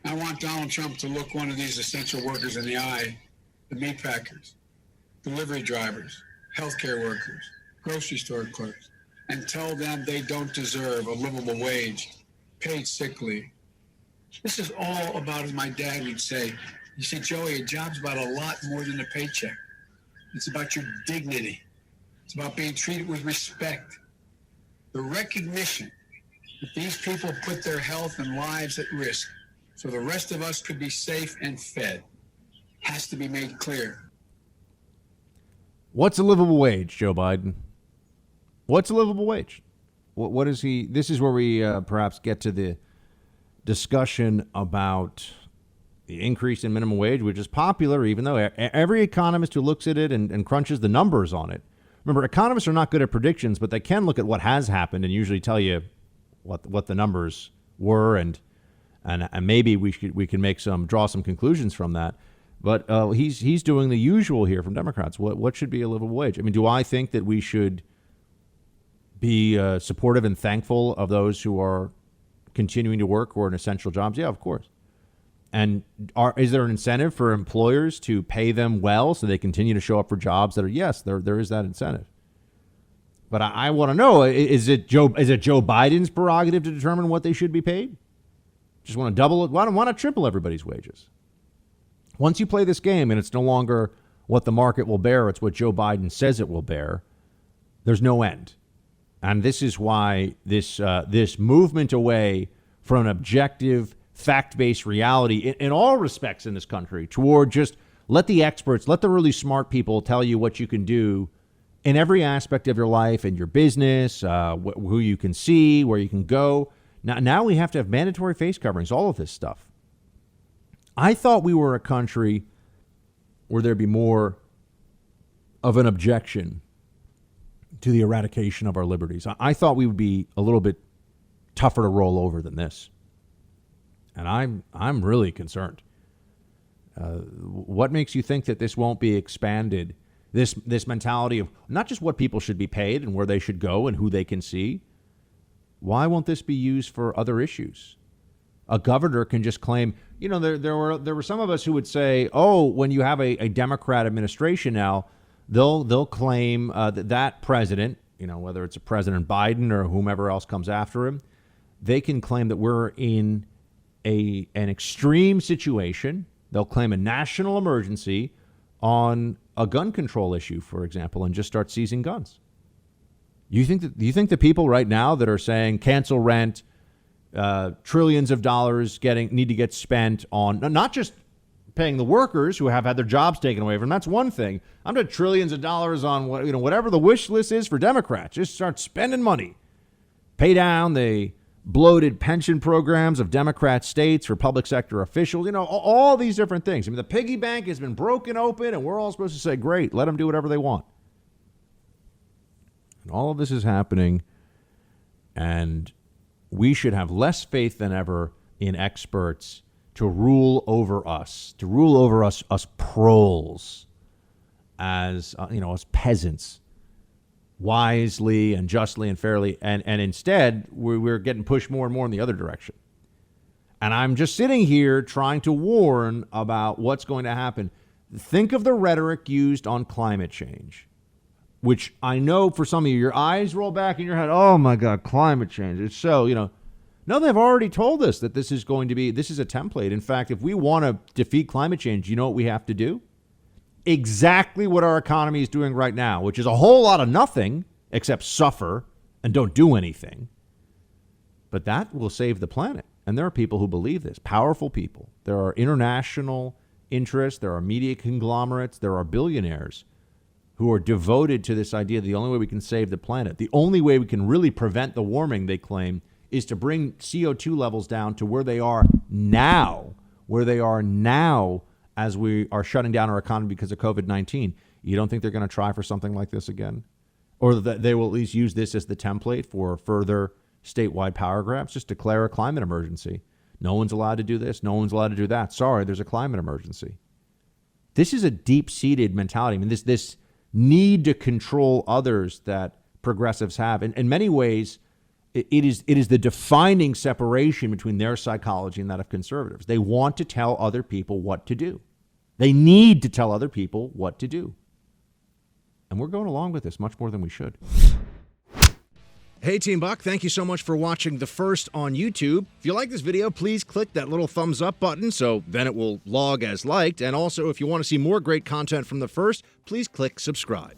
I want Donald Trump to look one of these essential workers in the eye, the meat packers, delivery drivers, healthcare workers, grocery store clerks, and tell them they don't deserve a livable wage, paid sick leave. This is all about, as my dad would say, you see, Joey, a job's about a lot more than a paycheck. It's about your dignity. It's about being treated with respect. The recognition that these people put their health and lives at risk so the rest of us could be safe and fed has to be made clear. What's a livable wage, Joe Biden? What's a livable wage? What is he? This is where we perhaps get to the discussion about the increase in minimum wage, which is popular, even though every economist who looks at it and crunches the numbers on it. Remember, economists are not good at predictions, but they can look at what has happened and usually tell you what the numbers were, and maybe we can draw some conclusions from that. But he's doing the usual here from Democrats. What should be a livable wage? I mean, do I think that we should be supportive and thankful of those who are continuing to work or in essential jobs? Yeah, of course. And is there an incentive for employers to pay them well so they continue to show up for jobs that are, yes, there is that incentive. But I want to know, is it Joe Biden's prerogative to determine what they should be paid? Just want to double it? Why not triple everybody's wages? Once you play this game and it's no longer what the market will bear, it's what Joe Biden says it will bear, there's no end. And this is why this movement away from an objective, fact-based reality in all respects in this country toward just let the experts, let the really smart people tell you what you can do in every aspect of your life and your business, who you can see, where you can go. Now we have to have mandatory face coverings, all of this stuff. I thought we were a country where there'd be more of an objection to the eradication of our liberties. I thought we would be a little bit tougher to roll over than this. And I'm really concerned. What makes you think that this won't be expanded? This mentality of not just what people should be paid and where they should go and who they can see. Why won't this be used for other issues? A governor can just claim, there were some of us who would say, oh, when you have a Democrat administration now, they'll claim that president, whether it's a President Biden or whomever else comes after him, they can claim that we're in an extreme situation. They'll claim a national emergency on a gun control issue, for example, and just start seizing guns. Do you think the people right now that are saying cancel rent, trillions of dollars need to get spent on not just paying the workers who have had their jobs taken away from them, that's one thing. I'm doing trillions of dollars on whatever the wish list is for Democrats. Just start spending money, pay down the bloated pension programs of Democrat states for public sector officials, all these different things. I mean, the piggy bank has been broken open and we're all supposed to say, great, let them do whatever they want. And all of this is happening, and we should have less faith than ever in experts to rule over us proles, as us peasants, wisely and justly and fairly, and instead we're getting pushed more and more in the other direction. And I'm just sitting here trying to warn about what's going to happen. Think of the rhetoric used on climate change, which I know for some of you, your eyes roll back in your head. Oh my God, climate change. It's so, no, they've already told us that this is a template. In fact, if we want to defeat climate change, you know what we have to do? Exactly what our economy is doing right now, which is a whole lot of nothing except suffer and don't do anything. But that will save the planet. And there are people who believe this, powerful people. There are international interests. There are media conglomerates. There are billionaires who are devoted to this idea that the only way we can save the planet, the only way we can really prevent the warming, they claim, is to bring CO2 levels down to where they are now as we are shutting down our economy because of COVID-19. You don't think they're going to try for something like this again? Or that they will at least use this as the template for further statewide power grabs? Just declare a climate emergency. No one's allowed to do this. No one's allowed to do that. Sorry, there's a climate emergency. This is a deep-seated mentality. I mean, this need to control others that progressives have. In many ways, It is the defining separation between their psychology and that of conservatives. They want to tell other people what to do. They need to tell other people what to do. And we're going along with this much more than we should. Hey, Team Buck, thank you so much for watching The First on YouTube. If you like this video, please click that little thumbs up button so then it will log as liked. And also, if you want to see more great content from The First, please click subscribe.